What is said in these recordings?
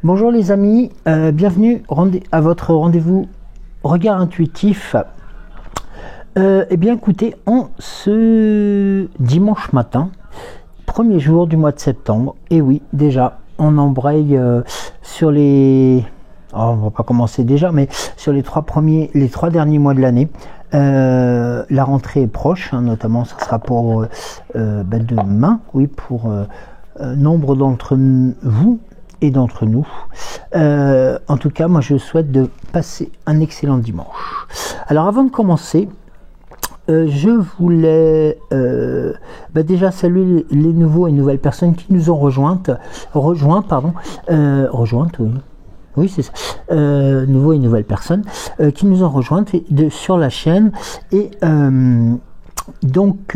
Bonjour les amis, bienvenue à votre rendez-vous Regard Intuitif. Eh bien écoutez, en ce dimanche matin, premier jour du mois de septembre, et oui, déjà, on embraye sur les... Oh, on va pas commencer déjà, mais sur les trois derniers mois de l'année. La rentrée est proche, hein, notamment ça sera pour demain, oui, pour nombre d'entre vous et d'entre nous. En tout cas, moi je souhaite de passer un excellent dimanche. Alors avant de commencer, je voulais déjà saluer les nouveaux et nouvelles personnes qui nous ont rejointes, oui c'est ça, nouveaux et nouvelles personnes qui nous ont rejointes sur la chaîne. Et donc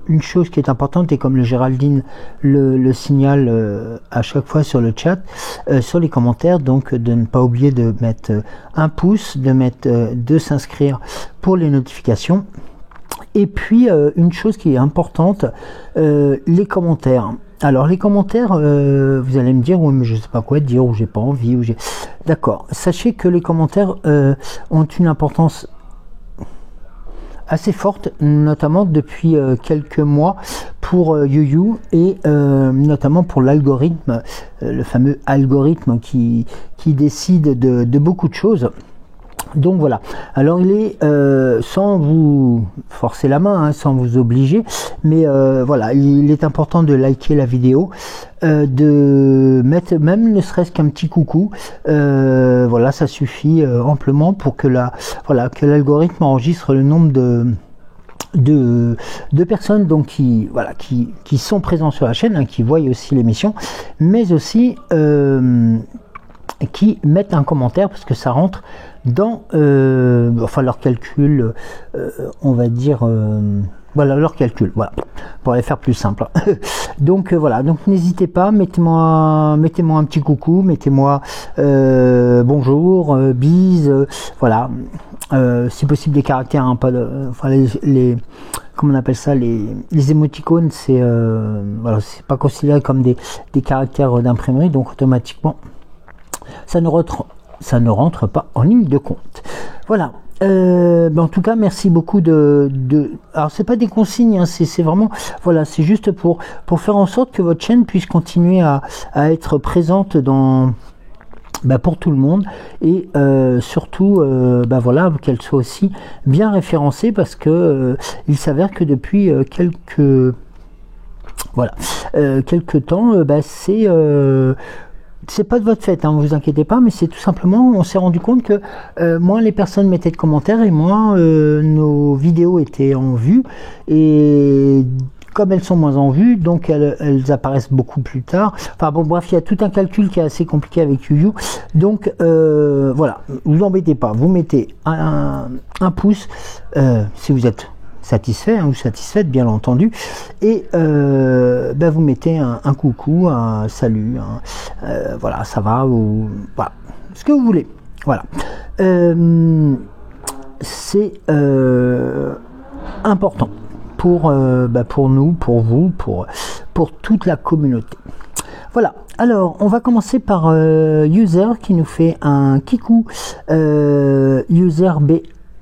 une chose qui est importante, et comme le Géraldine le signale à chaque fois sur le chat, sur les commentaires, donc de ne pas oublier de mettre un pouce, de s'inscrire pour les notifications. Et puis une chose qui est importante, les commentaires. Alors les commentaires, vous allez me dire, oui mais je sais pas quoi dire, ou j'ai pas envie, D'accord, sachez que les commentaires ont une importance assez forte, notamment depuis quelques mois pour YouYou, et notamment pour l'algorithme, le fameux algorithme qui décide de beaucoup de choses. Donc voilà, alors il est, sans vous forcer la main, hein, sans vous obliger, mais voilà, il est important de liker la vidéo, de mettre même ne serait-ce qu'un petit coucou, voilà, ça suffit amplement pour que que l'algorithme enregistre le nombre de personnes donc qui sont présents sur la chaîne, hein, qui voient aussi l'émission, mais aussi qui mettent un commentaire, parce que ça rentre dans leur calcul, on va dire, voilà, leur calcul, voilà, pour les faire plus simple. Donc voilà, donc n'hésitez pas, mettez-moi un petit coucou, mettez-moi bonjour, bise, voilà, si possible des caractères, hein, pas de, les comment on appelle ça, les émoticônes, c'est voilà, c'est pas considéré comme des caractères d'imprimerie, donc automatiquement ça ne rentre pas en ligne de compte. Voilà. En tout cas, merci beaucoup alors c'est pas des consignes, hein, c'est vraiment, voilà, c'est juste pour faire en sorte que votre chaîne puisse continuer à être présente pour tout le monde, et surtout voilà, qu'elle soit aussi bien référencée, parce que il s'avère que depuis quelques temps, c'est pas de votre fait, hein, vous inquiétez pas, mais c'est tout simplement, on s'est rendu compte que moins les personnes mettaient de commentaires, et moins nos vidéos étaient en vue, et comme elles sont moins en vue, donc elles apparaissent beaucoup plus tard. Enfin bon, bref, il y a tout un calcul qui est assez compliqué avec YouYou. Donc voilà, vous embêtez pas, vous mettez un pouce si vous êtes satisfait, hein, ou satisfaite, bien entendu, et vous mettez un coucou, un salut, voilà, ça va, ou voilà, ce que vous voulez, voilà. C'est important pour nous, pour vous, pour toute la communauté. Voilà, alors on va commencer par User qui nous fait un kikou, User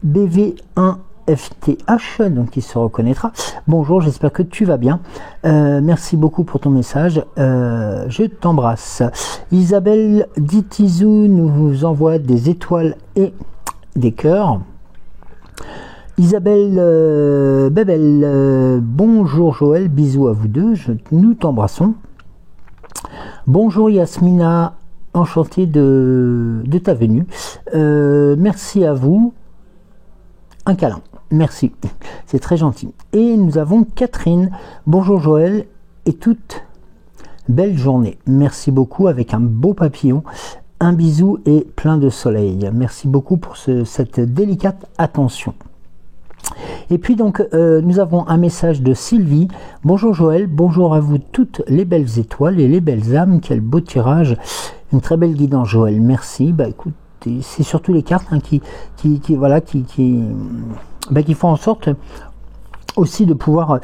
BV1 FTH, donc il se reconnaîtra. Bonjour, j'espère que tu vas bien. Merci beaucoup pour ton message. Je t'embrasse. Isabelle Ditizou nous envoie des étoiles et des cœurs. Isabelle Bebel, bonjour Joël, bisous à vous deux, nous t'embrassons. Bonjour Yasmina, enchantée de ta venue. Merci à vous. Un câlin. Merci, c'est très gentil. Et nous avons Catherine. Bonjour Joël et toute belle journée. Merci beaucoup, avec un beau papillon, un bisou et plein de soleil. Merci beaucoup pour cette délicate attention. Et puis donc nous avons un message de Sylvie. Bonjour Joël, bonjour à vous toutes les belles étoiles et les belles âmes. Quel beau tirage, une très belle guidance Joël. Merci. Écoute, c'est surtout les cartes, hein, qui font en sorte aussi de pouvoir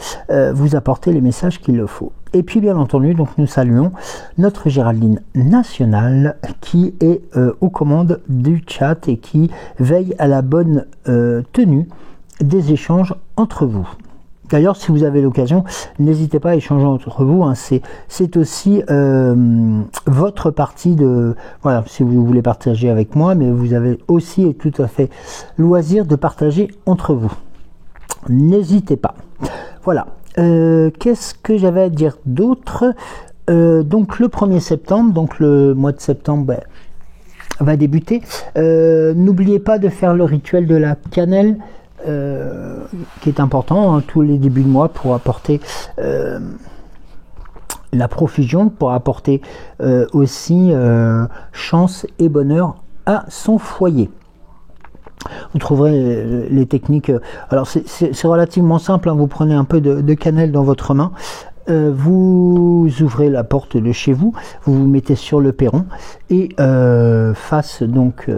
vous apporter les messages qu'il le faut. Et puis bien entendu, donc nous saluons notre Géraldine nationale qui est aux commandes du chat et qui veille à la bonne tenue des échanges entre vous. D'ailleurs, si vous avez l'occasion, n'hésitez pas à échanger entre vous. Hein. C'est aussi votre partie de... Voilà, si vous voulez partager avec moi, mais vous avez aussi et tout à fait loisir de partager entre vous. N'hésitez pas. Voilà. Qu'est-ce que j'avais à dire d'autre? Donc le 1er septembre, donc le mois de septembre va débuter. N'oubliez pas de faire le rituel de la cannelle. Qui est important hein, tous les débuts de mois pour apporter la profusion, pour apporter aussi chance et bonheur à son foyer. Vous trouverez les techniques. Alors c'est relativement simple, hein, vous prenez un peu de cannelle dans votre main, vous ouvrez la porte de chez vous, vous vous mettez sur le perron et face donc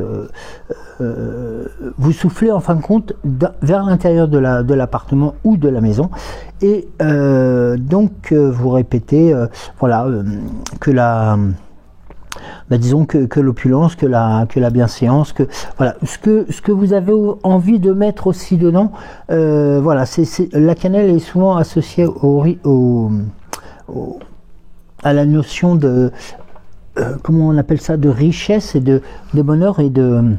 vous soufflez en fin de compte vers l'intérieur de l'appartement ou de la maison et donc vous répétez voilà que la disons que l'opulence, que la bienséance, que voilà ce que vous avez envie de mettre aussi dedans. Voilà, la cannelle est souvent associée à la notion de comment on appelle ça, de richesse et de bonheur et de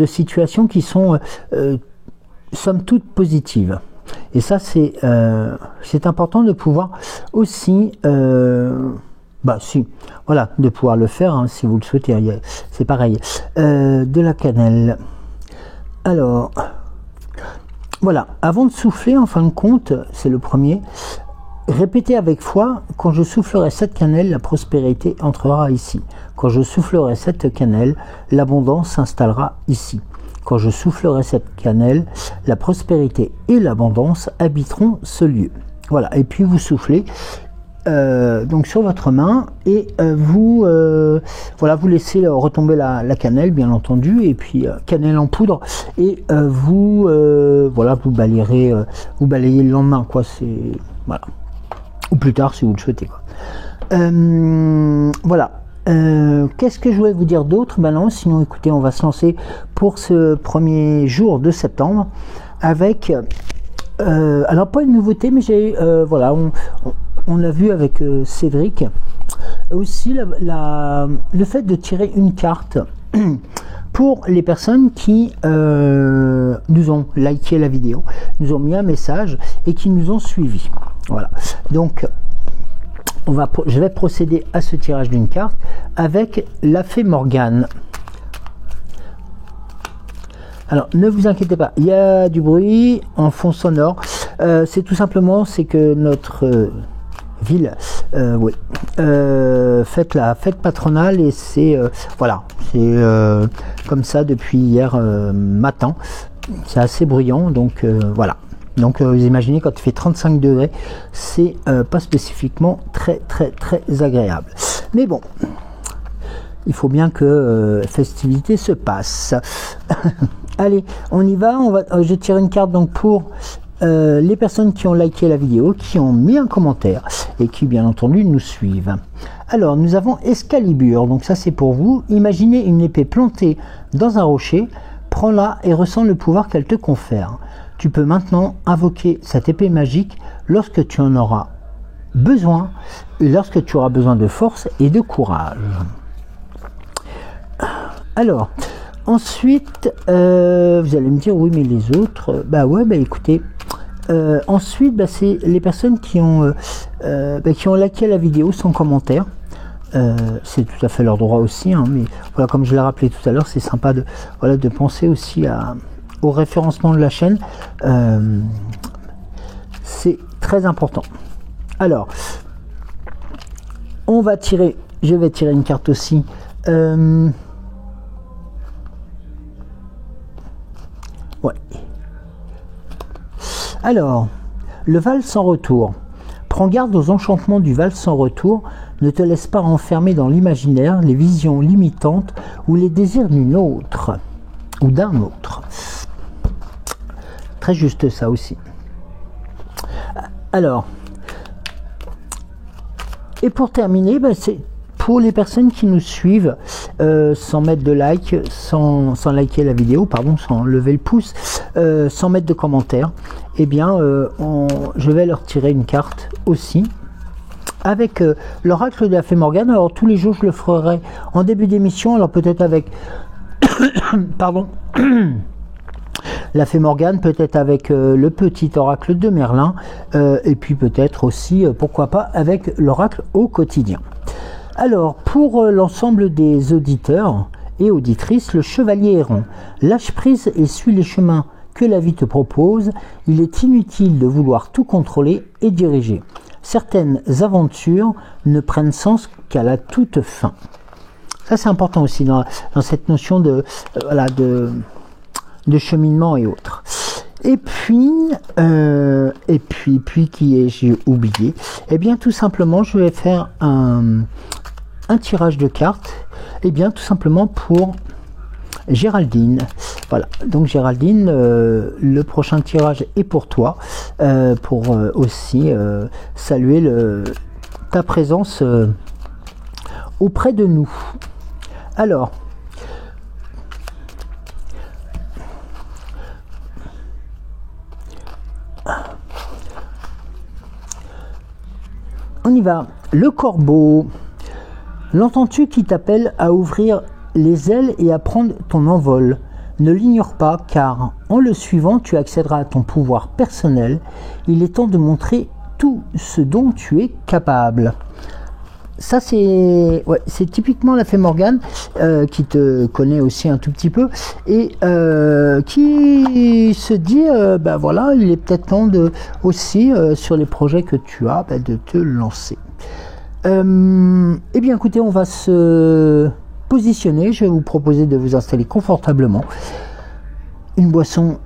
situations qui sont somme toute positives. Et ça c'est important de pouvoir aussi voilà, de pouvoir le faire hein, si vous le souhaitez, c'est pareil. De la cannelle. Alors, voilà, avant de souffler, en fin de compte, c'est le premier, répétez avec foi, quand je soufflerai cette cannelle, la prospérité entrera ici. Quand je soufflerai cette cannelle, l'abondance s'installera ici. Quand je soufflerai cette cannelle, la prospérité et l'abondance habiteront ce lieu. Voilà, et puis vous soufflez. Donc sur votre main et vous laissez retomber la cannelle bien entendu et puis cannelle en poudre et vous balayez le lendemain quoi, c'est voilà, ou plus tard si vous le souhaitez quoi. Voilà. Qu'est-ce que je voulais vous dire d'autre? Non, sinon écoutez, on va se lancer pour ce premier jour de septembre avec alors pas une nouveauté, mais j'ai on a vu avec Cédric aussi le fait de tirer une carte pour les personnes qui nous ont liké la vidéo, nous ont mis un message et qui nous ont suivis. Voilà. Donc je vais procéder à ce tirage d'une carte avec la fée Morgane. Alors ne vous inquiétez pas, il y a du bruit en fond sonore. C'est tout simplement que notre ville fête la fête patronale et c'est voilà, c'est comme ça depuis hier matin. C'est assez bruyant donc voilà. Donc vous imaginez quand il fait 35 degrés, c'est pas spécifiquement très agréable. Mais bon, il faut bien que festivité se passe. Allez, on y va. Je tire une carte donc pour les personnes qui ont liké la vidéo, qui ont mis un commentaire et qui bien entendu nous suivent. Alors nous avons Excalibur, donc ça c'est pour vous. Imaginez une épée plantée dans un rocher, prends-la et ressens le pouvoir qu'elle te confère. Tu peux maintenant invoquer cette épée magique lorsque tu en auras besoin et lorsque tu auras besoin de force et de courage. Alors ensuite, vous allez me dire oui mais les autres, écoutez, ensuite c'est les personnes qui ont liké la vidéo sans commentaire. C'est tout à fait leur droit aussi, hein, mais voilà, comme je l'ai rappelé tout à l'heure, c'est sympa de penser aussi au référencement de la chaîne. C'est très important. Alors, je vais tirer une carte aussi. Ouais. Alors, le Val sans retour. Prends garde aux enchantements du Val sans retour. Ne te laisse pas enfermer dans l'imaginaire, les visions limitantes ou les désirs d'une autre ou d'un autre. Très juste ça aussi. Alors, Et pour terminer, c'est pour les personnes qui nous suivent sans mettre de like, sans liker la vidéo, pardon, sans lever le pouce, sans mettre de commentaires, eh bien je vais leur tirer une carte aussi avec l'oracle de la Fée Morgane. Alors tous les jours je le ferai en début d'émission, alors peut-être avec pardon la Fée Morgane, peut-être avec le petit oracle de Merlin, et puis peut-être aussi, pourquoi pas, avec l'oracle au quotidien. Alors, pour l'ensemble des auditeurs et auditrices, le chevalier errant, lâche prise et suis les chemins que la vie te propose. Il est inutile de vouloir tout contrôler et diriger. Certaines aventures ne prennent sens qu'à la toute fin. Ça, c'est important aussi dans cette notion de cheminement et autres. Et puis qui ai-je oublié? Eh bien, tout simplement, je vais faire un tirage de cartes. Eh bien, tout simplement pour Géraldine. Voilà. Donc, Géraldine, le prochain tirage est pour toi, pour aussi saluer ta présence auprès de nous. Alors, on y va. Le corbeau. L'entends-tu qui t'appelle à ouvrir les ailes et à prendre ton envol? Ne l'ignore pas, car en le suivant, tu accéderas à ton pouvoir personnel. Il est temps de montrer tout ce dont tu es capable. Ça, c'est typiquement la Fée Morgane, qui te connaît aussi un tout petit peu, et qui se dit, voilà, il est peut-être temps aussi, sur les projets que tu as, de te lancer. Eh bien, écoutez, on va se positionner. Je vais vous proposer de vous installer confortablement. Une boisson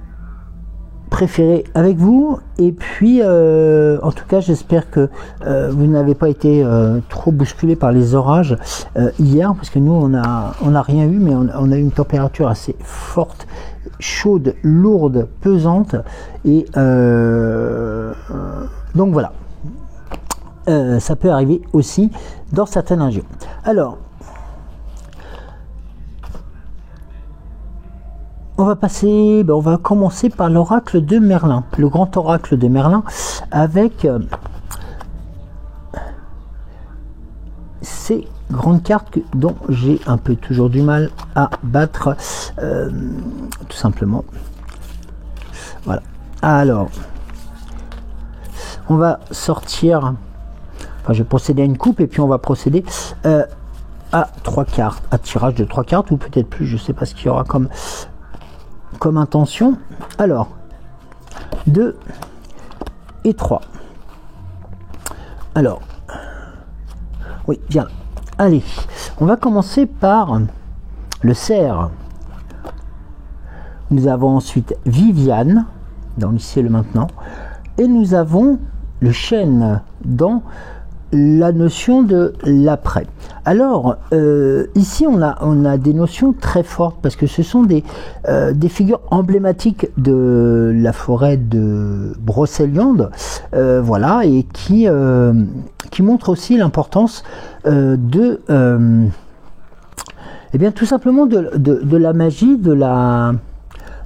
préférée avec vous, et puis en tout cas j'espère que vous n'avez pas été trop bousculé par les orages hier, parce que nous on a rien eu, mais on a eu une température assez forte, chaude, lourde, pesante, et donc voilà, ça peut arriver aussi dans certaines régions. Alors, on va commencer par l'oracle de Merlin, le grand oracle de Merlin, avec ces grandes cartes dont j'ai un peu toujours du mal à battre, tout simplement. Voilà. Alors, on va sortir, je vais procéder à une coupe, et puis on va procéder à 3 cartes, à tirage de 3 cartes, ou peut-être plus, je ne sais pas ce qu'il y aura comme intention. Alors, 2 et 3. Alors, oui, bien. Allez, on va commencer par le cerf. Nous avons ensuite Viviane, dans l'ici et le maintenant. Et nous avons le chêne, dans la notion de l'après. Alors, ici, on a des notions très fortes, parce que ce sont des figures emblématiques de la forêt de Brocéliande, voilà, et qui montrent aussi l'importance eh bien, tout simplement de la magie, de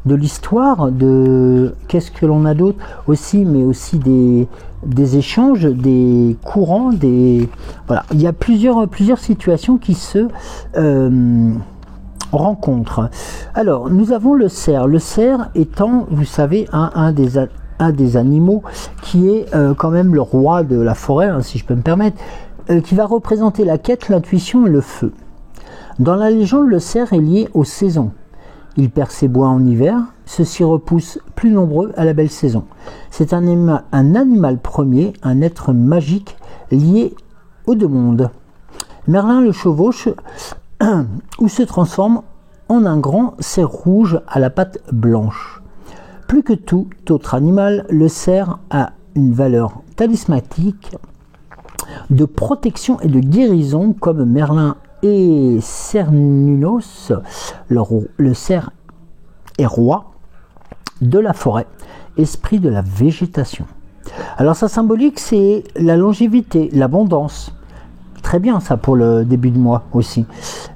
l'histoire, qu'est-ce que l'on a d'autre aussi, mais aussi des échanges, des courants, voilà, il y a plusieurs situations qui se rencontrent. Alors, nous avons le cerf. Le cerf étant, vous savez, un des animaux qui est quand même le roi de la forêt, hein, si je peux me permettre, qui va représenter la quête, l'intuition et le feu. Dans la légende, le cerf est lié aux saisons. Il perd ses bois en hiver, ceux-ci repoussent plus nombreux à la belle saison. C'est un animal premier, un être magique lié aux deux mondes. Merlin le chevauche ou se transforme en un grand cerf rouge à la patte blanche. Plus que tout autre animal, le cerf a une valeur talismanique de protection et de guérison, comme Merlin et Cernunnos. Le cerf est roi de la forêt, esprit de la végétation. Alors sa symbolique, c'est la longévité, l'abondance, très bien ça pour le début de mois aussi.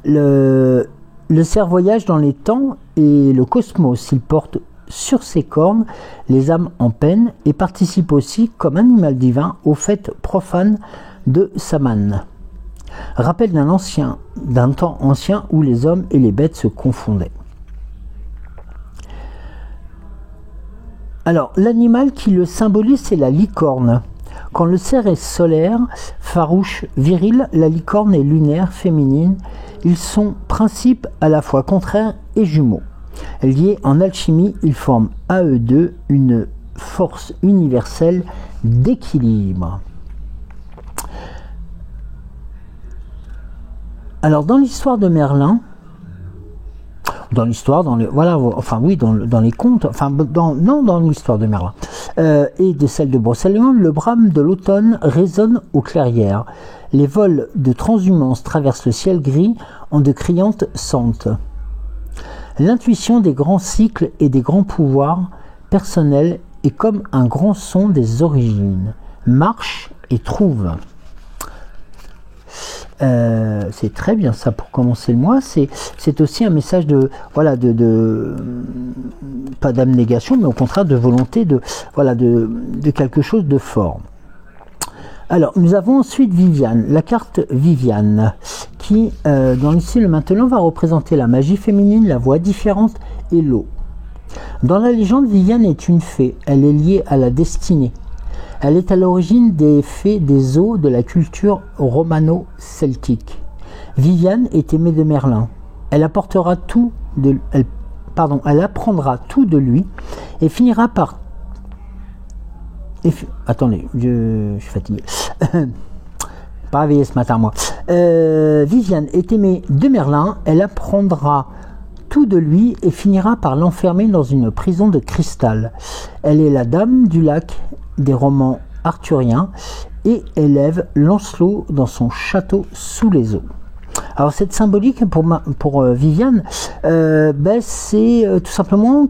Le cerf voyage dans les temps et le cosmos. Il porte sur ses cornes les âmes en peine et participe aussi comme animal divin aux fêtes profanes de Saman. Rappel d'un temps ancien où les hommes et les bêtes se confondaient. Alors, l'animal qui le symbolise, c'est la licorne. Quand le cerf est solaire, farouche, viril, la licorne est lunaire, féminine. Ils sont principes à la fois contraires et jumeaux. Liés en alchimie, ils forment à eux deux une force universelle d'équilibre. Alors, dans l'histoire de Merlin, dans l'histoire, dans les contes, dans l'histoire de Merlin et de celle de Brocéliande, le brame de l'automne résonne aux clairières. Les vols de transhumance traversent le ciel gris en de criantes sentes. L'intuition des grands cycles et des grands pouvoirs personnels est comme un grand son des origines. Marche et trouve. C'est très bien ça pour commencer le mois. C'est aussi un message de pas d'abnégation, mais au contraire de volonté de quelque chose de fort. Alors nous avons ensuite Viviane, la carte Viviane, qui dans l'ici le maintenant va représenter la magie féminine, la voix différente et l'eau. Dans la légende, Viviane est une fée. Elle est liée à la destinée. Elle est à l'origine des fées des eaux de la culture romano-celtique. Viviane est aimée de Merlin. Elle apprendra tout de lui et finira par... Attendez, je suis fatigué. Pas réveillé ce matin, moi. Viviane est aimée de Merlin. Elle apprendra tout de lui et finira par l'enfermer dans une prison de cristal. Elle est la dame du lac des romans arthuriens et élève Lancelot dans son château sous les eaux. Alors cette symbolique pour Viviane, c'est tout simplement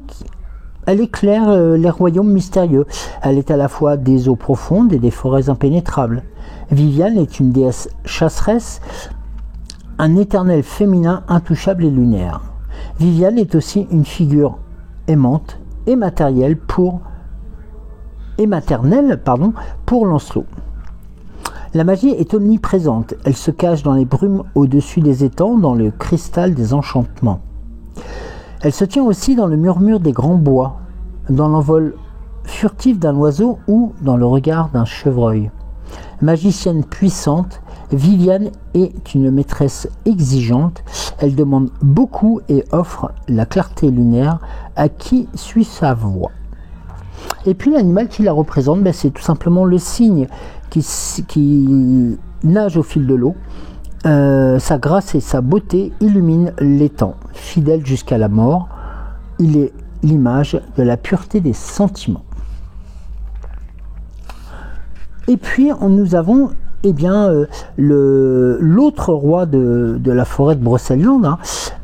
elle éclaire les royaumes mystérieux. Elle est à la fois des eaux profondes et des forêts impénétrables. Viviane est une déesse chasseresse, un éternel féminin intouchable et lunaire. Viviane est aussi une figure aimante et maternelle pour Lancelot. La magie est omniprésente. Elle se cache dans les brumes au-dessus des étangs, dans le cristal des enchantements. Elle se tient aussi dans le murmure des grands bois, dans l'envol furtif d'un oiseau ou dans le regard d'un chevreuil. Magicienne puissante, Viviane est une maîtresse exigeante. Elle demande beaucoup et offre la clarté lunaire à qui suit sa voix. Et puis l'animal qui la représente, c'est tout simplement le cygne qui nage au fil de l'eau. Sa grâce et sa beauté illuminent l'étang. Fidèle jusqu'à la mort, il est l'image de la pureté des sentiments. Et puis nous avons l'autre roi de la forêt de Brocéliande,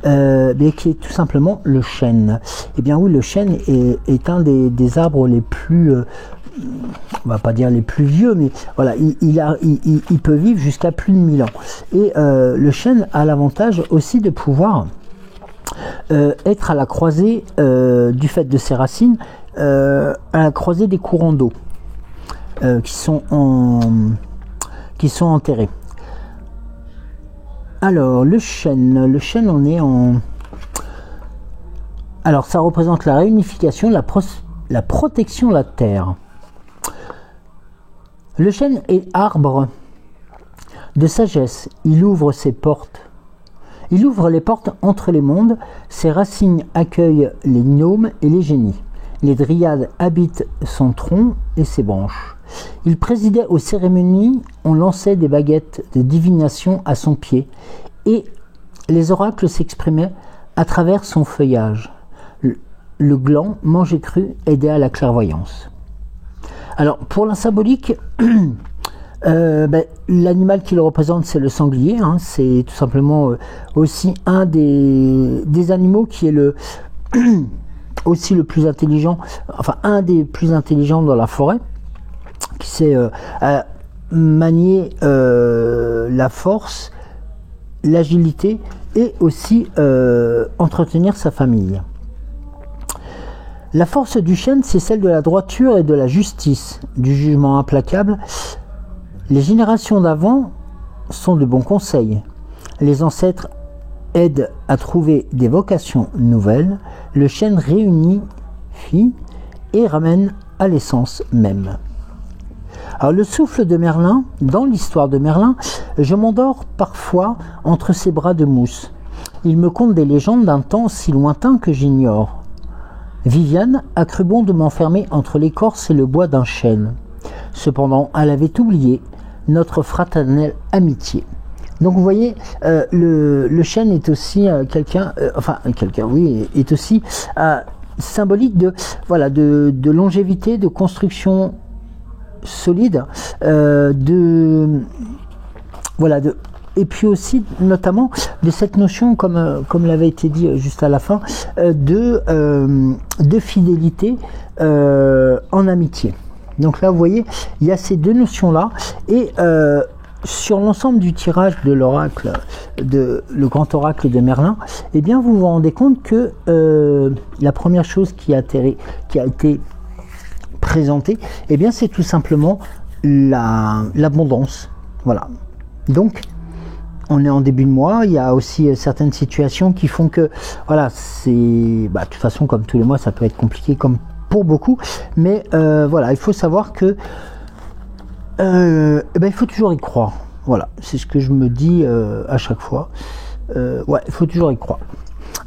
qui est tout simplement le chêne. Le chêne est un des arbres les plus, on va pas dire les plus vieux, mais voilà, il peut vivre jusqu'à plus de 1000 ans. Et le chêne a l'avantage aussi de pouvoir être à la croisée, du fait de ses racines, à la croisée des courants d'eau qui sont enterrés. Alors le chêne, on est en... Alors ça représente la réunification, la protection de la terre. Le chêne est arbre de sagesse. Il ouvre ses portes. Il ouvre les portes entre les mondes. Ses racines accueillent les gnomes et les génies. Les dryades habitent son tronc et ses branches. Il présidait aux cérémonies, on lançait des baguettes de divination à son pied et les oracles s'exprimaient à travers son feuillage. Le gland, mangé cru, aidait à la clairvoyance. Alors, pour la symbolique, l'animal qui le représente, c'est le sanglier. C'est tout simplement aussi un des animaux qui est aussi le plus intelligent, un des plus intelligents dans la forêt, qui sait manier la force, l'agilité et aussi entretenir sa famille. La force du chêne, c'est celle de la droiture et de la justice, du jugement implacable. Les générations d'avant sont de bons conseils. Les ancêtres aident à trouver des vocations nouvelles. Le chêne réunifie et ramène à l'essence même. Alors le souffle de Merlin, dans l'histoire de Merlin, je m'endors parfois entre ses bras de mousse. Il me conte des légendes d'un temps si lointain que j'ignore. Viviane a cru bon de m'enfermer entre l'écorce et le bois d'un chêne. Cependant, elle avait oublié notre fraternelle amitié. Donc vous voyez, le chêne est aussi est aussi symbolique de longévité, de construction solide, et puis aussi notamment de cette notion, comme l'avait été dit juste à la fin, de fidélité en amitié. Donc là, vous voyez, il y a ces deux notions-là, et sur l'ensemble du tirage de l'oracle, le grand oracle de Merlin, eh bien, vous vous rendez compte que la première chose qui a été présentée, eh bien, c'est tout simplement l'abondance. Voilà. Donc, on est en début de mois, il y a aussi certaines situations qui font que, voilà, c'est, de toute façon, comme tous les mois, ça peut être compliqué, comme pour beaucoup, mais voilà, il faut savoir que il faut toujours y croire. Voilà, c'est ce que je me dis à chaque fois. Ouais, il faut toujours y croire.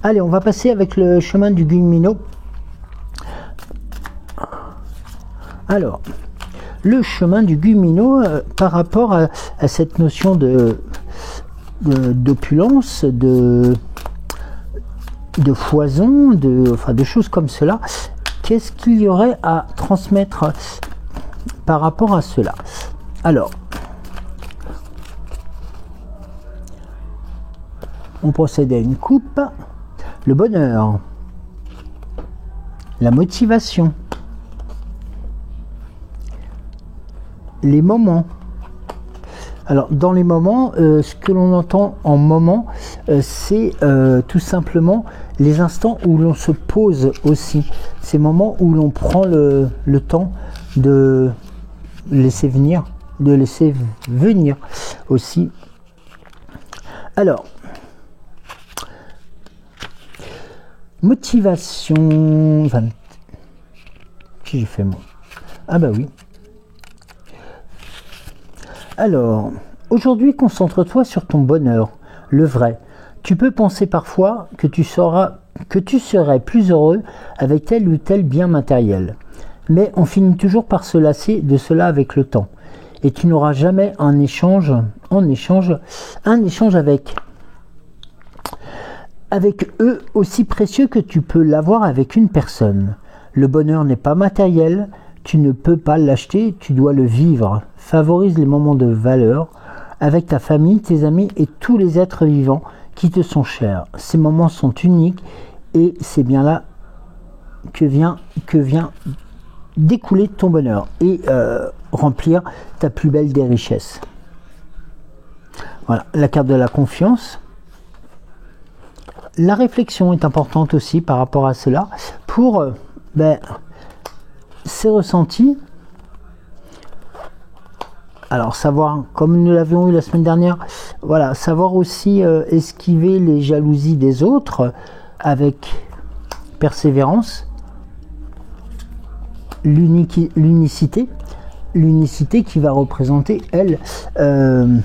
Allez, on va passer avec le chemin du Gumino. Alors, le chemin du Gumino, par rapport à cette notion d'opulence, de foison, de choses comme cela, qu'est-ce qu'il y aurait à transmettre par rapport à cela? Alors, on procède à une coupe. Le bonheur, la motivation, les moments. Alors, dans les moments, ce que l'on entend en moment, c'est tout simplement les instants où l'on se pose aussi. Ces moments où l'on prend le temps de laisser venir, aussi. Alors, motivation. Qui j'ai fait moi? Ah bah oui. Alors, aujourd'hui, concentre-toi sur ton bonheur, le vrai. Tu peux penser parfois que tu serais plus heureux avec tel ou tel bien matériel. Mais on finit toujours par se lasser de cela avec le temps. Et tu n'auras jamais un échange avec eux aussi précieux que tu peux l'avoir avec une personne. Le bonheur n'est pas matériel, tu ne peux pas l'acheter, tu dois le vivre. Favorise les moments de valeur avec ta famille, tes amis et tous les êtres vivants qui te sont chers. Ces moments sont uniques et c'est bien là que vient découler ton bonheur et remplir ta plus belle des richesses. Voilà, la carte de la confiance. La réflexion est importante aussi par rapport à cela pour ces ressentis. Alors savoir, comme nous l'avions eu la semaine dernière, voilà, savoir aussi esquiver les jalousies des autres avec persévérance. L'unicité qui va représenter, elle, une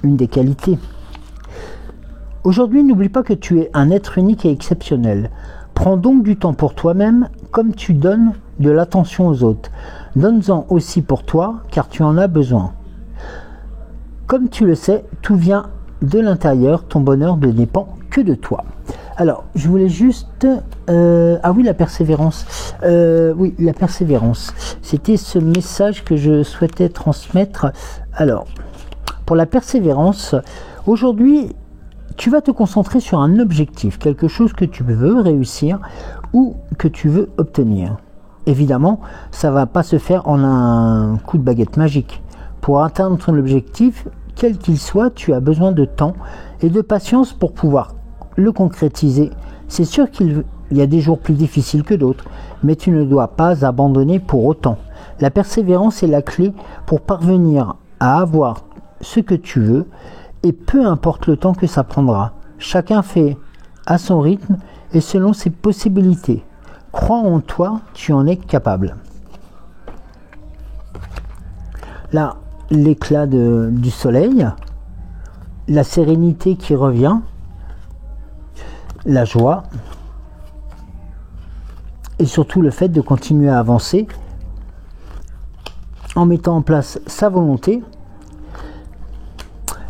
des qualités. Aujourd'hui, n'oublie pas que tu es un être unique et exceptionnel. Prends donc du temps pour toi-même, comme tu donnes de l'attention aux autres. Donne-en aussi pour toi, car tu en as besoin. Comme tu le sais, tout vient de l'intérieur, ton bonheur ne dépend que de toi. Alors, je voulais juste... ah oui, la persévérance. Oui, la persévérance. C'était ce message que je souhaitais transmettre. Alors, pour la persévérance, aujourd'hui, tu vas te concentrer sur un objectif, quelque chose que tu veux réussir ou que tu veux obtenir. évidemment, ça va pas se faire en un coup de baguette magique. Pour atteindre ton objectif, quel qu'il soit, tu as besoin de temps et de patience pour pouvoir le concrétiser. C'est sûr qu'il y a des jours plus difficiles que d'autres, mais tu ne dois pas abandonner pour autant. La persévérance est la clé pour parvenir à avoir ce que tu veux, et peu importe le temps que ça prendra. Chacun fait à son rythme et selon ses possibilités. Crois en toi, tu en es capable. Là, l'éclat du soleil, la sérénité qui revient, la joie, et surtout le fait de continuer à avancer en mettant en place sa volonté.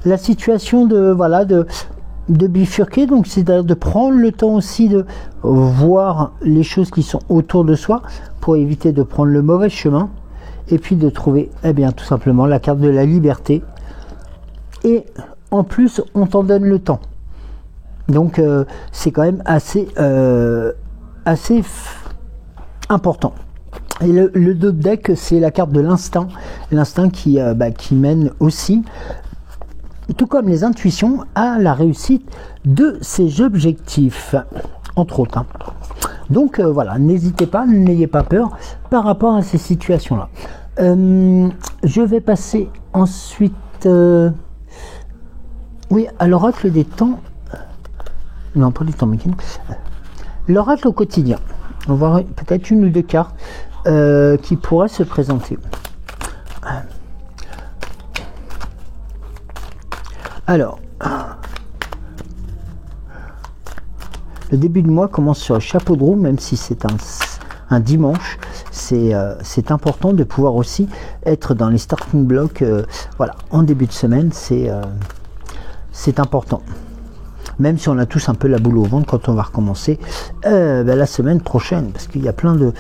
La situation de bifurquer, donc c'est-à-dire de prendre le temps aussi de voir les choses qui sont autour de soi pour éviter de prendre le mauvais chemin, et puis de trouver tout simplement la carte de la liberté, et en plus on t'en donne le temps, donc c'est quand même assez important. Et le dos de deck, c'est la carte de l'instinct qui mène aussi, tout comme les intuitions, à la réussite de ces objectifs, entre autres. Donc voilà, n'hésitez pas, n'ayez pas peur par rapport à ces situations-là. Je vais passer ensuite à l'oracle des temps. Non, pas du temps mécanique. L'oracle au quotidien. On va voir peut-être une ou deux cartes qui pourraient se présenter. Alors, le début de mois commence sur le chapeau de roue, même si c'est un dimanche. C'est important de pouvoir aussi être dans les starting blocks. En début de semaine, c'est important. Même si on a tous un peu la boule au ventre quand on va recommencer la semaine prochaine, parce qu'il y a plein de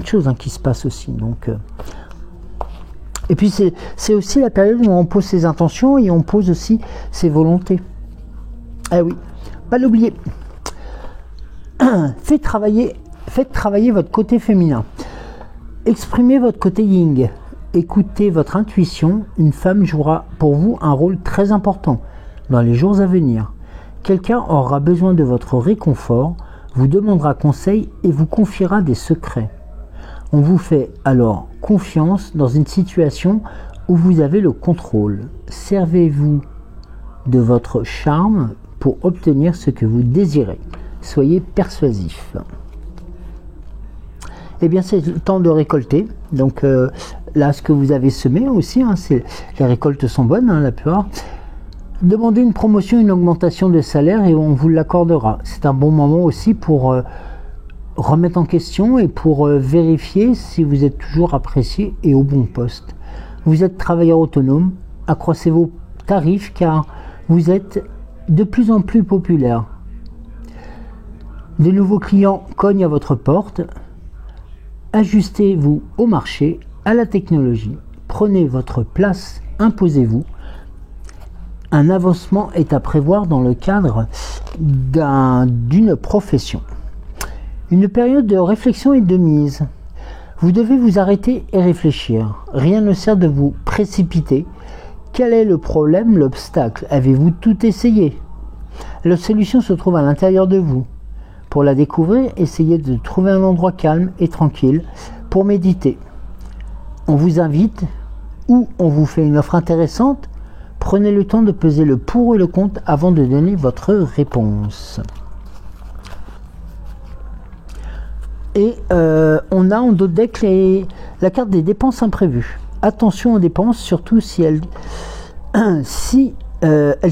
choses qui se passent aussi. Donc, et puis c'est aussi la période où on pose ses intentions et on pose aussi ses volontés. Ah oui, pas l'oublier. Faites travailler votre côté féminin. Exprimez votre côté yin. Écoutez votre intuition. Une femme jouera pour vous un rôle très important dans les jours à venir. Quelqu'un aura besoin de votre réconfort, vous demandera conseil et vous confiera des secrets. On vous fait alors confiance dans une situation où vous avez le contrôle. Servez-vous de votre charme pour obtenir ce que vous désirez. Soyez persuasif. C'est le temps de récolter. Donc là, ce que vous avez semé aussi, les récoltes sont bonnes, la plupart. Demandez une promotion, une augmentation de salaire et on vous l'accordera. C'est un bon moment aussi pour remettre en question et pour vérifier si vous êtes toujours apprécié et au bon poste. Vous êtes travailleur autonome, accroissez vos tarifs car vous êtes de plus en plus populaire. De nouveaux clients cognent à votre porte. Ajustez-vous au marché, à la technologie. Prenez votre place, imposez-vous. Un avancement est à prévoir dans le cadre d'une profession. Une période de réflexion et de mise. Vous devez vous arrêter et réfléchir. Rien ne sert de vous précipiter. Quel est le problème, l'obstacle? Avez-vous tout essayé? La solution se trouve à l'intérieur de vous. Pour la découvrir, essayez de trouver un endroit calme et tranquille pour méditer. On vous invite ou on vous fait une offre intéressante. Prenez le temps de peser le pour et le contre avant de donner votre réponse. Et on a en dos de deck la carte des dépenses imprévues. Attention aux dépenses, surtout si elles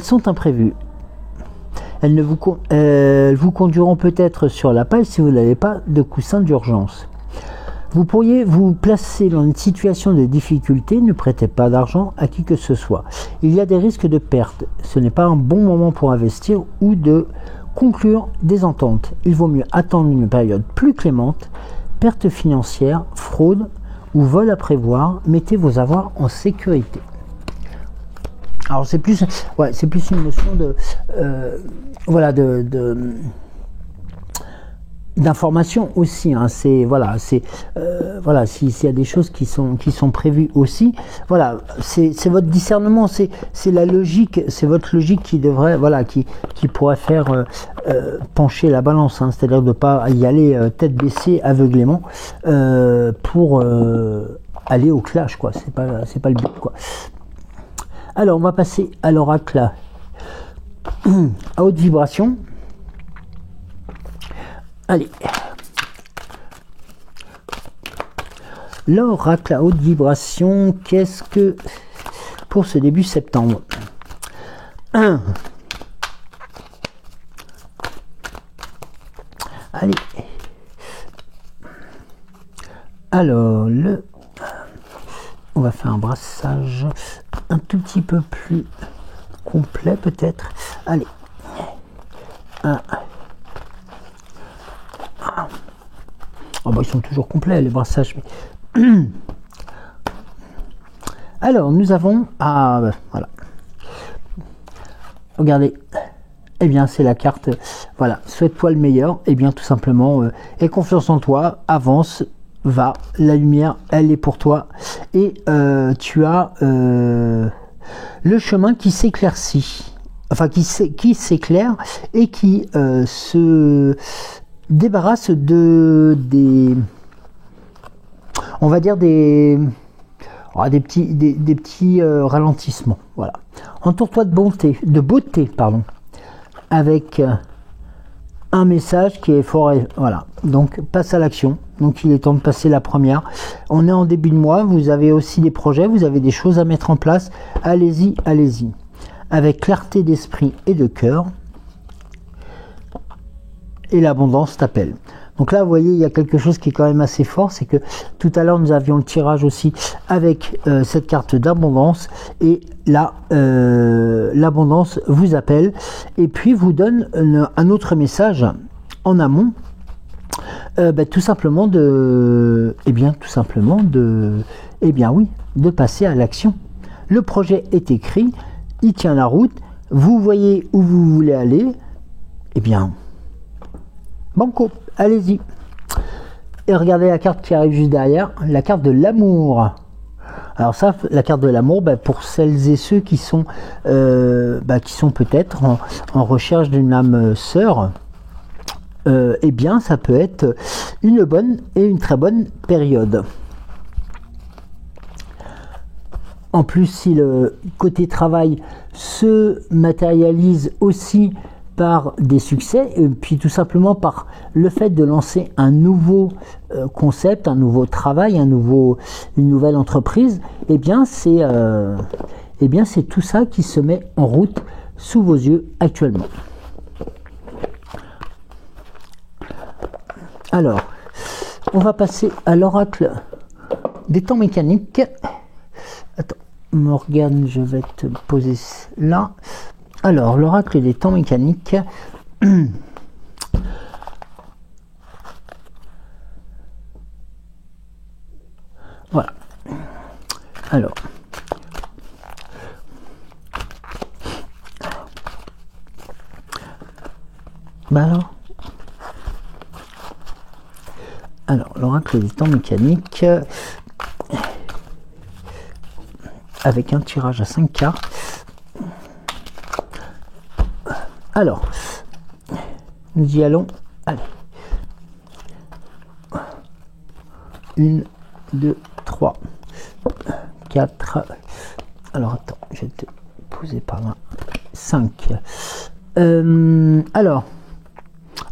sont imprévues. Elles vous conduiront peut-être sur la paille si vous n'avez pas de coussin d'urgence. Vous pourriez vous placer dans une situation de difficulté, ne prêtez pas d'argent à qui que ce soit. Il y a des risques de perte. Ce n'est pas un bon moment pour investir ou de conclure des ententes. Il vaut mieux attendre une période plus clémente. Perte financière, fraude ou vol à prévoir. Mettez vos avoirs en sécurité. Alors c'est plus une notion d'information aussi, hein. C'est voilà, c'est voilà, s'il y a des choses qui sont prévues aussi, voilà, c'est votre discernement, c'est la logique, c'est votre logique qui devrait, voilà, qui pourrait faire pencher la balance, hein. C'est-à-dire de pas y aller tête baissée aveuglément pour aller au clash, quoi. C'est pas le but, quoi. Alors on va passer à l'oracle à haute vibration. Allez, l'oracle à haute vibration, qu'est-ce que pour ce début septembre? Allez, alors on va faire un brassage un tout petit peu plus complet peut-être. Allez, oh bah ils sont toujours complets les brassages. Mais... Alors nous avons voilà. Regardez, eh bien c'est la carte. Voilà, souhaite-toi le meilleur. Eh bien tout simplement, aie confiance en toi, avance, va. La lumière, elle est pour toi et tu as le chemin qui s'éclaircit. Enfin qui s'éclaire et qui se débarrasse des on va dire des petits ralentissements. Voilà. Entoure-toi de beauté, pardon, avec un message qui est fort. Voilà. Donc passe à l'action. Donc il est temps de passer la première. On est en début de mois. Vous avez aussi des projets. Vous avez des choses à mettre en place. Allez-y, allez-y. Avec clarté d'esprit et de cœur. Et l'abondance t'appelle. Donc là, vous voyez, il y a quelque chose qui est quand même assez fort, c'est que tout à l'heure, nous avions le tirage aussi avec cette carte d'abondance, et là, l'abondance vous appelle, et puis vous donne un autre message en amont, tout simplement de passer à l'action. Le projet est écrit, il tient la route, vous voyez où vous voulez aller, eh bien, banco, allez-y. Et regardez la carte qui arrive juste derrière, la carte de l'amour. Alors ça, la carte de l'amour, pour celles et ceux qui sont peut-être en recherche d'une âme sœur, eh bien ça peut être une bonne et une très bonne période. En plus, si le côté travail se matérialise aussi par des succès, et puis tout simplement par le fait de lancer un nouveau concept, un nouveau travail, une nouvelle entreprise, eh bien c'est tout ça qui se met en route sous vos yeux actuellement. Alors, on va passer à l'oracle des temps mécaniques. Attends, Morgane, je vais te poser là. Alors, l'oracle des temps mécaniques. Voilà. Alors. Alors, l'oracle des temps mécaniques. Avec un tirage à 5 cartes. Alors, nous y allons. Allez. 1, 2, 3, 4. Alors, attends, je vais te poser par là. 5. Alors,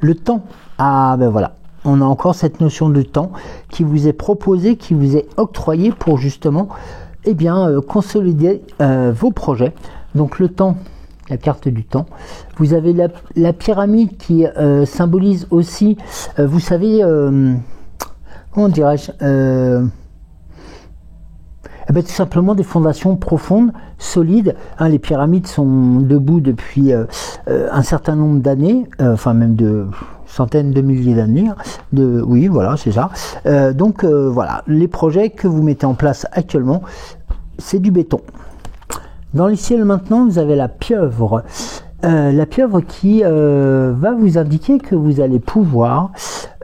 le temps. Ah, ben voilà. On a encore cette notion de temps qui vous est proposée, qui vous est octroyée pour justement, consolider vos projets. Donc, le temps. La carte du temps. Vous avez la pyramide qui symbolise aussi, vous savez, comment dirais-je, tout simplement des fondations profondes, solides. Les pyramides sont debout depuis un certain nombre d'années, enfin même de centaines de milliers d'années. Oui, voilà, c'est ça. Donc voilà, les projets que vous mettez en place actuellement, c'est du béton. Dans les ciels maintenant, vous avez la pieuvre. la pieuvre qui va vous indiquer que vous allez pouvoir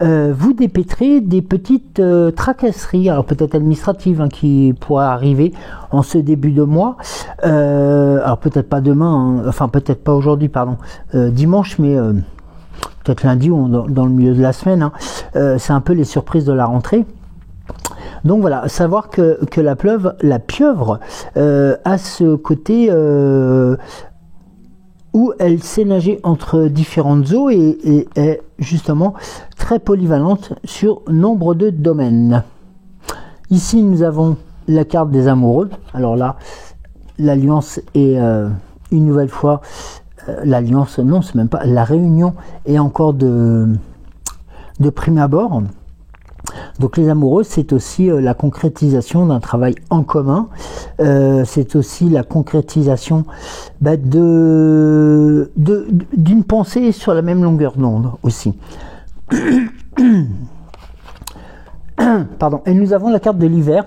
vous dépêtrer des petites tracasseries, alors peut-être administratives, hein, qui pourraient arriver en ce début de mois. Alors peut-être pas demain, hein, enfin peut-être pas aujourd'hui, pardon, dimanche, mais peut-être lundi ou dans le milieu de la semaine. Hein. C'est un peu les surprises de la rentrée. Donc voilà, savoir que la pieuvre a ce côté où elle sait nager entre différentes eaux et est justement très polyvalente sur nombre de domaines. Ici, nous avons la carte des amoureux. Alors là, l'alliance est une nouvelle fois, l'alliance, non, c'est même pas, la réunion est encore de prime abord. Donc les amoureux, c'est aussi la concrétisation d'un travail en commun, c'est aussi la concrétisation d'une pensée sur la même longueur d'onde aussi. Pardon. Et nous avons la carte de l'hiver,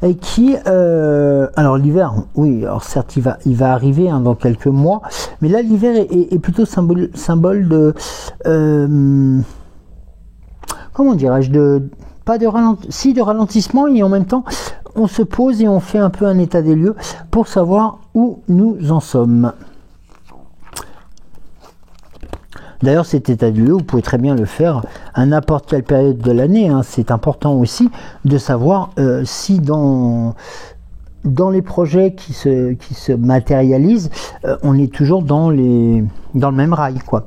et qui, alors l'hiver, oui, alors certes il va arriver hein, dans quelques mois, mais là l'hiver est plutôt symbole de comment dirais-je, pas de ralentissement, et en même temps on se pose et on fait un peu un état des lieux pour savoir où nous en sommes. D'ailleurs, cet état des lieux, vous pouvez très bien le faire à n'importe quelle période de l'année, hein. C'est important aussi de savoir si dans les projets qui se matérialisent, on est toujours dans le même rail, quoi.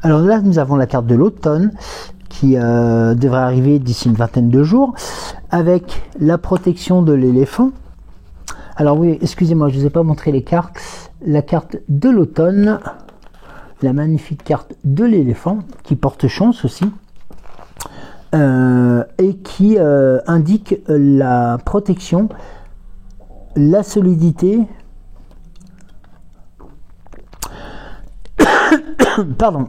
Alors là, nous avons la carte de l'automne, qui devrait arriver d'ici une vingtaine de jours, avec la protection de l'éléphant. Alors oui, excusez-moi, je ne vous ai pas montré les cartes. La carte de l'automne, la magnifique carte de l'éléphant, qui porte chance aussi, et qui indique la protection, la solidité, pardon.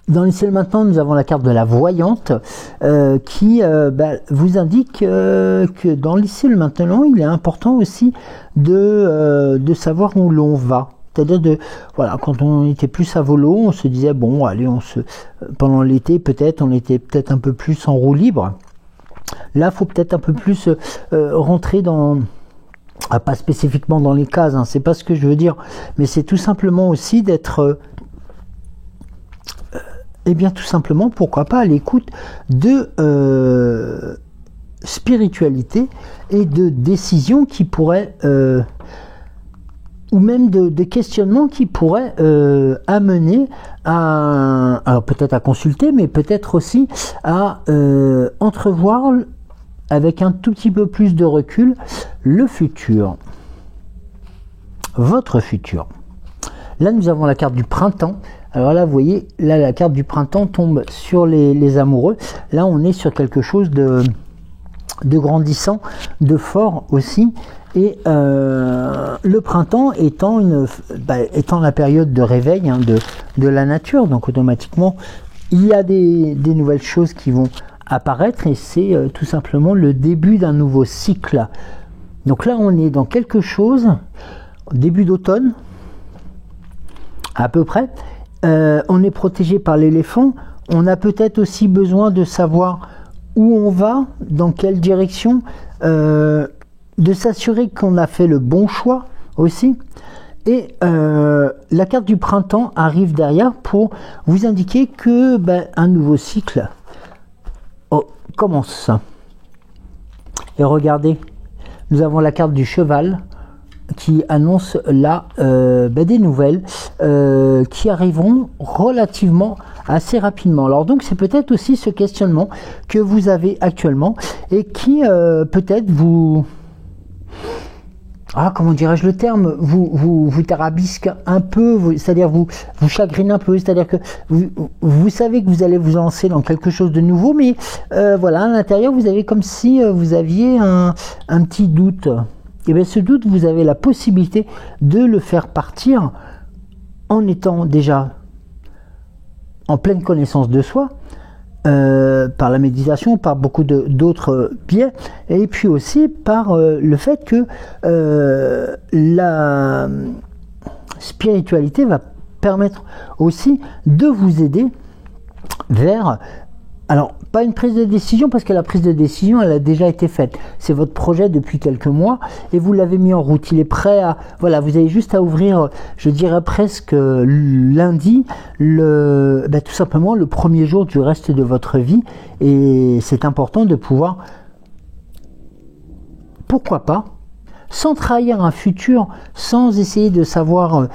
Dans les ciels maintenant, nous avons la carte de la voyante qui vous indique que dans les ciels maintenant, il est important aussi de savoir où l'on va. C'est-à-dire voilà, quand on était plus à volo, on se disait bon, allez, pendant l'été peut-être, on était peut-être un peu plus en roue libre. Là, faut peut-être un peu plus rentrer dans, pas spécifiquement dans les cases, hein, c'est pas ce que je veux dire, mais c'est tout simplement aussi d'être eh bien tout simplement, pourquoi pas, à l'écoute de spiritualité et de décisions qui pourraient, ou même de questionnements qui pourraient amener à, alors peut-être à consulter, mais peut-être aussi à entrevoir avec un tout petit peu plus de recul le futur, votre futur. Là, nous avons la carte du printemps. Alors là, vous voyez, là, la carte du printemps tombe sur les amoureux. Là, on est sur quelque chose de grandissant, de fort aussi. Et le printemps étant la période de réveil hein, de la nature. Donc, automatiquement, il y a des nouvelles choses qui vont apparaître. Et c'est tout simplement le début d'un nouveau cycle. Donc là, on est dans quelque chose, début d'automne, à peu près. On est protégé par l'éléphant. On a peut-être aussi besoin de savoir où on va, dans quelle direction, de s'assurer qu'on a fait le bon choix aussi. Et la carte du printemps arrive derrière pour vous indiquer que un nouveau cycle commence. Et regardez, nous avons la carte du cheval qui annonce là des nouvelles qui arriveront relativement assez rapidement. Alors donc c'est peut-être aussi ce questionnement que vous avez actuellement et qui peut-être vous... comment dirais-je le terme, vous tarabisque un peu, c'est-à-dire vous chagrine un peu, c'est-à-dire que vous savez que vous allez vous lancer dans quelque chose de nouveau, mais voilà, à l'intérieur vous avez comme si vous aviez un petit doute. Et bien ce doute, vous avez la possibilité de le faire partir en étant déjà en pleine connaissance de soi, par la méditation, par beaucoup d'autres biais, et puis aussi par le fait que spiritualité va permettre aussi de vous aider vers, alors pas une prise de décision, parce que la prise de décision elle a déjà été faite, c'est votre projet depuis quelques mois et vous l'avez mis en route, il est prêt à, voilà, vous avez juste à ouvrir, je dirais presque lundi, tout simplement le premier jour du reste de votre vie, et c'est important de pouvoir, pourquoi pas, sans trahir un futur, sans essayer de savoir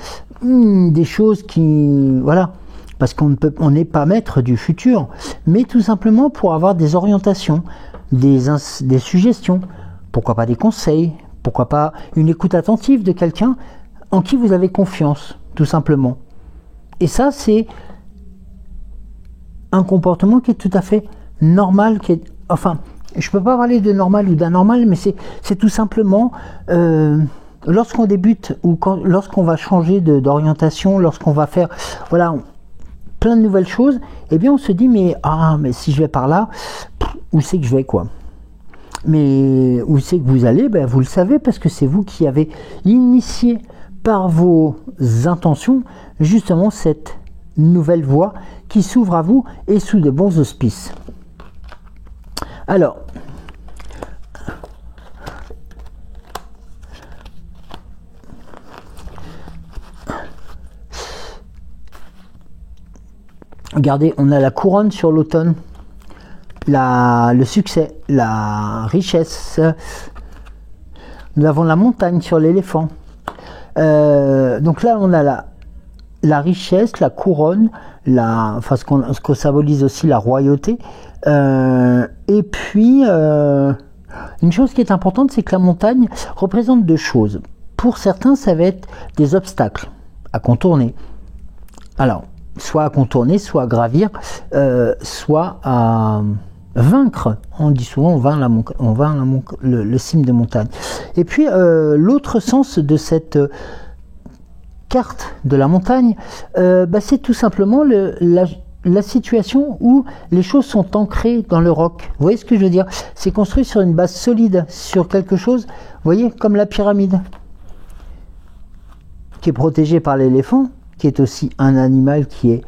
des choses qui, voilà, parce on n'est pas maître du futur, mais tout simplement pour avoir des orientations, des suggestions, pourquoi pas des conseils, pourquoi pas une écoute attentive de quelqu'un en qui vous avez confiance, tout simplement. Et ça, c'est un comportement qui est tout à fait normal, je ne peux pas parler de normal ou d'anormal, mais c'est tout simplement lorsqu'on débute ou lorsqu'on va changer d'orientation, lorsqu'on va faire, voilà, plein de nouvelles choses, eh bien on se dit mais si je vais par là, où c'est que je vais, quoi. Mais où c'est que vous allez, vous le savez, parce que c'est vous qui avez initié par vos intentions justement cette nouvelle voie qui s'ouvre à vous et sous de bons auspices. Alors, regardez, on a la couronne sur l'automne, le succès, la richesse. Nous avons la montagne sur l'éléphant. Donc là, on a la richesse, la couronne, ce que symbolise aussi la royauté. Et puis, une chose qui est importante, c'est que la montagne représente deux choses. Pour certains, ça va être des obstacles à contourner. Alors, soit à contourner, soit à gravir, soit à vaincre. On dit souvent on vainc le cime de montagne. Et puis l'autre sens de cette carte de la montagne, c'est tout simplement la situation où les choses sont ancrées dans le roc. Vous voyez ce que je veux dire? C'est construit sur une base solide, sur quelque chose, vous voyez, comme la pyramide, qui est protégée par l'éléphant, qui est aussi un animal qui est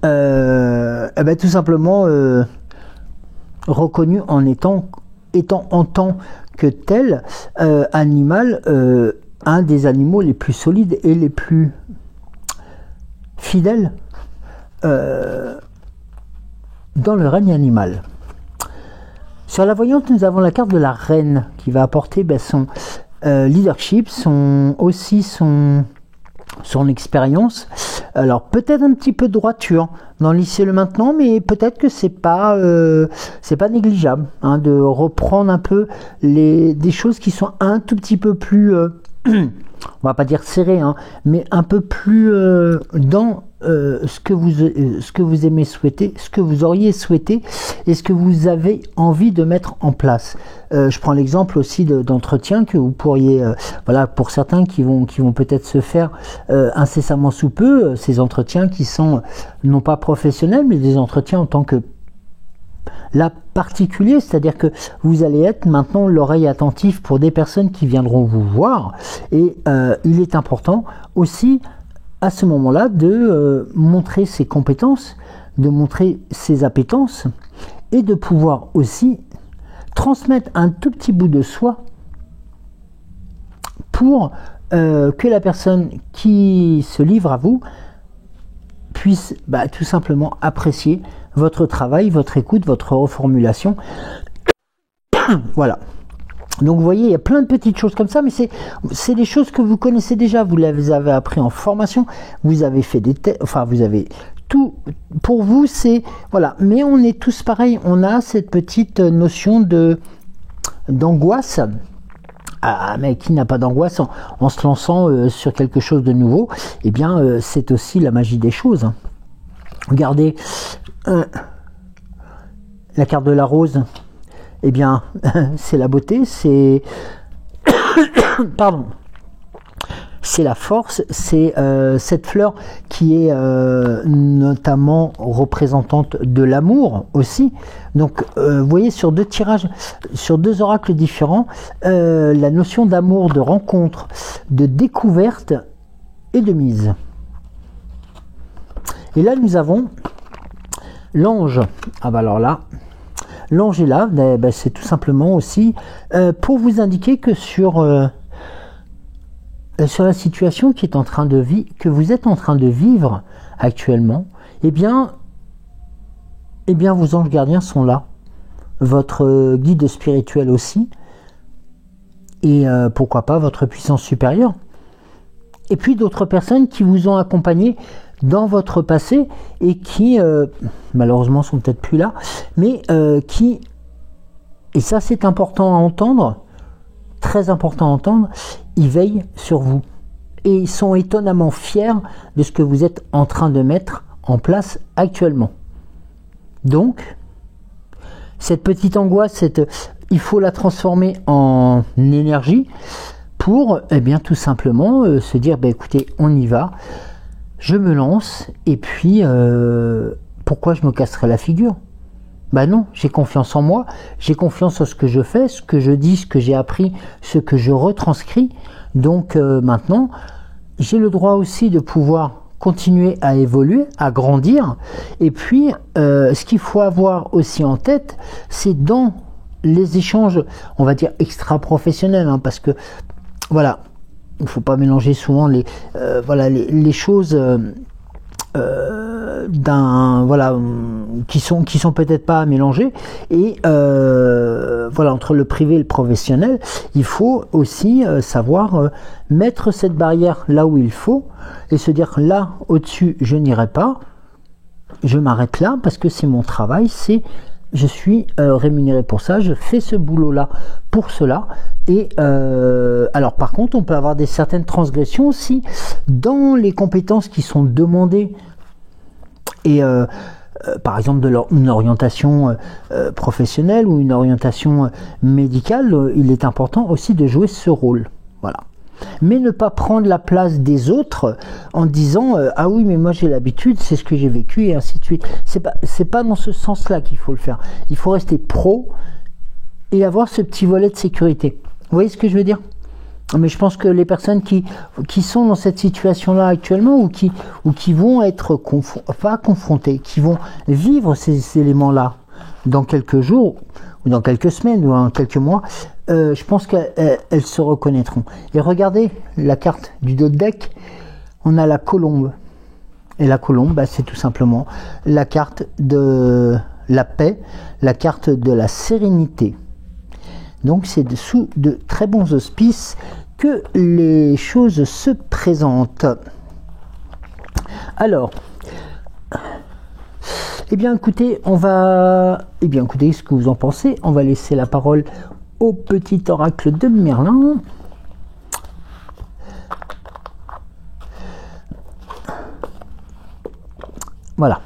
tout simplement reconnu étant en tant que tel animal, un des animaux les plus solides et les plus fidèles dans le règne animal. Sur la voyante, nous avons la carte de la reine qui va apporter son leadership, son expérience. Alors peut-être un petit peu de droiture dans l'ici et le maintenant, mais peut-être que c'est pas négligeable de reprendre un peu des choses qui sont un tout petit peu plus on va pas dire serrées, mais un peu plus dans ce que vous aimez souhaiter, ce que vous auriez souhaité et ce que vous avez envie de mettre en place. Je prends l'exemple aussi d'entretien que vous pourriez, pour certains qui vont peut-être se faire incessamment sous peu, ces entretiens qui sont non pas professionnels, mais des entretiens en tant que particulier, c'est-à-dire que vous allez être maintenant l'oreille attentive pour des personnes qui viendront vous voir, et il est important aussi à ce moment-là de montrer ses compétences, de montrer ses appétences et de pouvoir aussi transmettre un tout petit bout de soi pour que la personne qui se livre à vous puisse tout simplement apprécier votre travail, votre écoute, votre reformulation. Voilà. Donc vous voyez, il y a plein de petites choses comme ça, mais c'est des choses que vous connaissez déjà, vous les avez appris en formation, vous avez fait des tests, vous avez tout, pour vous c'est, voilà, mais on est tous pareils, on a cette petite notion d'angoisse, mais qui n'a pas d'angoisse en se lançant sur quelque chose de nouveau, eh bien c'est aussi la magie des choses. Regardez, la carte de la rose, eh bien, c'est la beauté, c'est pardon, c'est la force, c'est cette fleur qui est notamment représentante de l'amour aussi. Donc, vous voyez, sur deux tirages, sur deux oracles différents, la notion d'amour, de rencontre, de découverte et de mise. Et là, nous avons l'ange. Ah bah alors là, l'ange est là, ben, c'est tout simplement aussi pour vous indiquer que sur la situation qui est en train de que vous êtes en train de vivre actuellement, eh bien vos anges gardiens sont là, votre guide spirituel aussi, et pourquoi pas votre puissance supérieure, et puis d'autres personnes qui vous ont accompagné dans votre passé et qui malheureusement sont peut-être plus là, mais qui, et ça c'est important à entendre, très important à entendre, ils veillent sur vous et ils sont étonnamment fiers de ce que vous êtes en train de mettre en place actuellement. Donc cette petite angoisse, il faut la transformer en énergie pour tout simplement se dire écoutez, on y va, je me lance, et puis pourquoi je me casserai la figure? Non, j'ai confiance en moi, j'ai confiance en ce que je fais, ce que je dis, ce que j'ai appris, ce que je retranscris. Donc maintenant, j'ai le droit aussi de pouvoir continuer à évoluer, à grandir. Et puis, ce qu'il faut avoir aussi en tête, c'est dans les échanges, on va dire extra-professionnels, parce que voilà, il ne faut pas mélanger souvent les choses qui sont peut-être pas à mélanger, et entre le privé et le professionnel, il faut aussi savoir mettre cette barrière là où il faut et se dire là au-dessus je n'irai pas, je m'arrête là parce que c'est mon travail, je suis rémunéré pour ça, je fais ce boulot-là pour cela. Et alors par contre, on peut avoir certaines transgressions aussi dans les compétences qui sont demandées. Et par exemple une orientation professionnelle ou une orientation médicale, il est important aussi de jouer ce rôle. Voilà. Mais ne pas prendre la place des autres en disant ah oui mais moi j'ai l'habitude, c'est ce que j'ai vécu et ainsi de suite. C'est pas dans ce sens-là qu'il faut le faire. Il faut rester pro et avoir ce petit volet de sécurité. Vous voyez ce que je veux dire? Mais je pense que les personnes qui sont dans cette situation-là actuellement ou qui vont être pas confrontées, qui vont vivre ces éléments-là dans quelques jours ou dans quelques semaines ou dans quelques mois, je pense qu'elles se reconnaîtront. Et regardez la carte du dos de deck, on a la colombe. Et la colombe, c'est tout simplement la carte de la paix, la carte de la sérénité. Donc c'est sous de très bons auspices que les choses se présentent. Alors, écoutez, écoutez ce que vous en pensez. On va laisser la parole au petit oracle de Merlin. Voilà.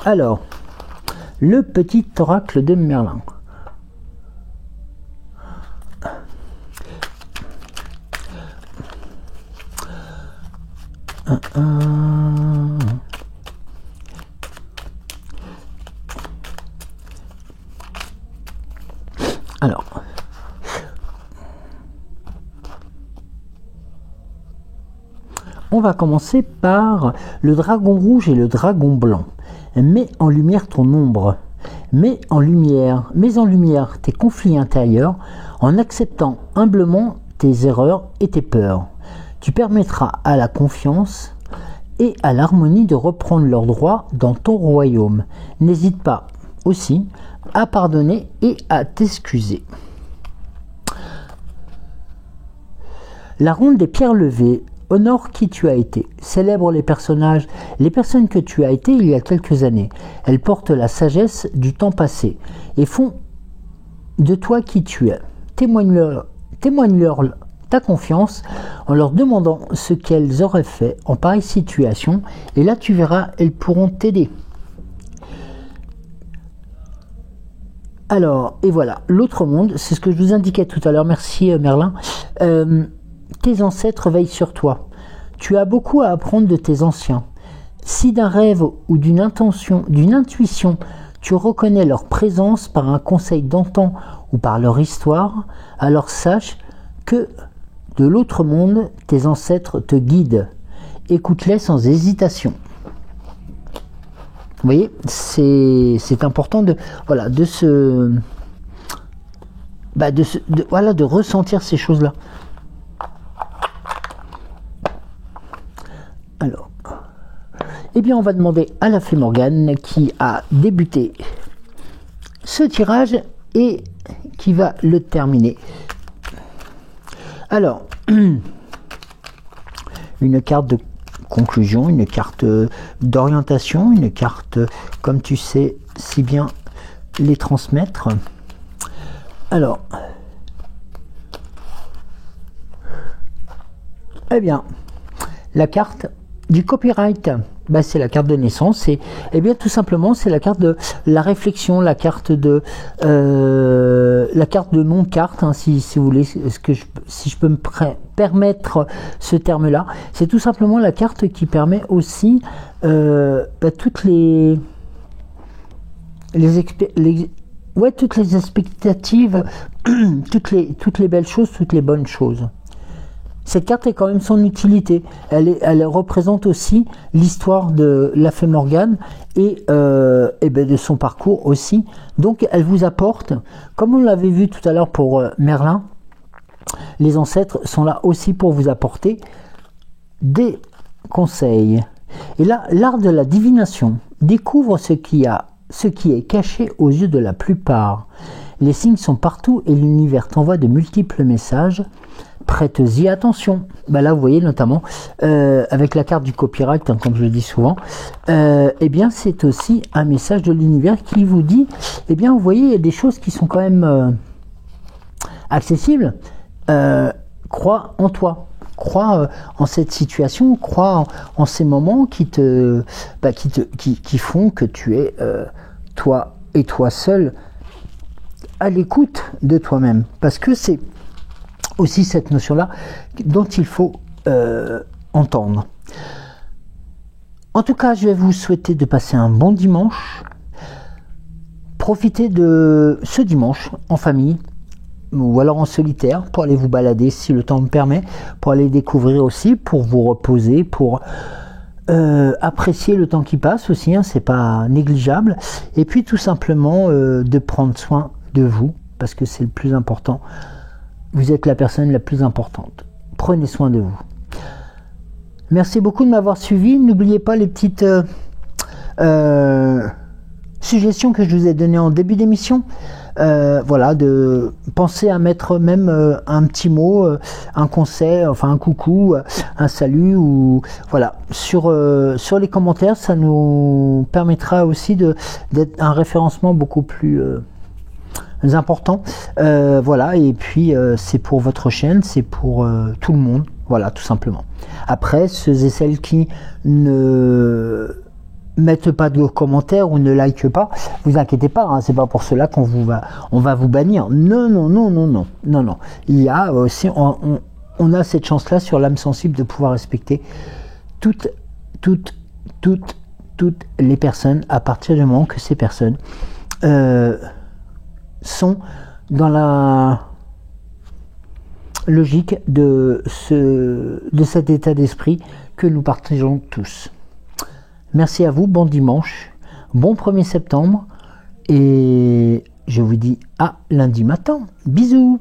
Alors, le petit oracle de Merlin. Alors, on va commencer par le dragon rouge et le dragon blanc. Mets en lumière ton ombre. Mets en lumière tes conflits intérieurs en acceptant humblement tes erreurs et tes peurs. Tu permettras à la confiance et à l'harmonie de reprendre leurs droits dans ton royaume. N'hésite pas aussi à pardonner et à t'excuser. La ronde des pierres levées honore qui tu as été, célèbre les personnes que tu as été il y a quelques années. Elles portent la sagesse du temps passé et font de toi qui tu es. Témoigne-leur ta confiance en leur demandant ce qu'elles auraient fait en pareille situation, et là tu verras, elles pourront t'aider. Alors, et voilà, l'autre monde, c'est ce que je vous indiquais tout à l'heure, merci Merlin. Tes ancêtres veillent sur toi. Tu as beaucoup à apprendre de tes anciens. Si d'un rêve ou d'une intuition, tu reconnais leur présence par un conseil d'antan ou par leur histoire, alors sache que de l'autre monde, tes ancêtres te guident. Écoute-les sans hésitation. Vous voyez, c'est important de ressentir ces choses-là. Alors, eh bien, on va demander à la fée Morgane qui a débuté ce tirage et qui va le terminer. Alors, une carte de conclusion, une carte d'orientation, une carte, comme tu sais si bien les transmettre. Alors, eh bien, la carte du copyright, c'est la carte de naissance et bien tout simplement c'est la carte de la réflexion, la carte de non-carte, hein, si vous voulez, si je peux me permettre ce terme-là, c'est tout simplement la carte qui permet aussi toutes les expectatives, toutes les belles choses, toutes les bonnes choses. Cette carte est quand même son utilité. Elle représente aussi l'histoire de la fée Morgane et de son parcours aussi. Donc elle vous apporte, comme on l'avait vu tout à l'heure pour Merlin, les ancêtres sont là aussi pour vous apporter des conseils. Et là, l'art de la divination découvre ce qui est caché aux yeux de la plupart. Les signes sont partout et l'univers t'envoie de multiples messages. Prête-y attention. Là, vous voyez notamment avec la carte du copyright, hein, comme je le dis souvent, bien c'est aussi un message de l'univers qui vous dit, vous voyez, il y a des choses qui sont quand même accessibles. Crois en toi. Crois en cette situation, crois en ces moments qui font que tu es toi et toi seul à l'écoute de toi-même. Parce que c'est aussi cette notion-là dont il faut entendre. En tout cas, je vais vous souhaiter de passer un bon dimanche. Profitez de ce dimanche en famille ou alors en solitaire pour aller vous balader si le temps me permet, pour aller découvrir aussi, pour vous reposer, pour apprécier le temps qui passe aussi, hein, c'est pas négligeable. Et puis tout simplement de prendre soin de vous parce que c'est le plus important. Vous êtes la personne la plus importante. Prenez soin de vous. Merci beaucoup de m'avoir suivi. N'oubliez pas les petites suggestions que je vous ai données en début d'émission. De penser à mettre même un petit mot, un conseil, enfin un coucou, un salut ou voilà sur les commentaires. Ça nous permettra aussi d'être un référencement beaucoup plus important, et puis c'est pour votre chaîne, c'est pour tout le monde, tout simplement. Après, ceux et celles qui ne mettent pas de commentaires ou ne likent pas, vous inquiétez pas, hein, c'est pas pour cela qu'on va vous bannir. Non. Il y a aussi, on a cette chance là sur l'âme sensible de pouvoir respecter toutes les personnes à partir du moment que ces personnes sont dans la logique de cet état d'esprit que nous partageons tous. Merci à vous, bon dimanche, bon 1er septembre et je vous dis à lundi matin. Bisous.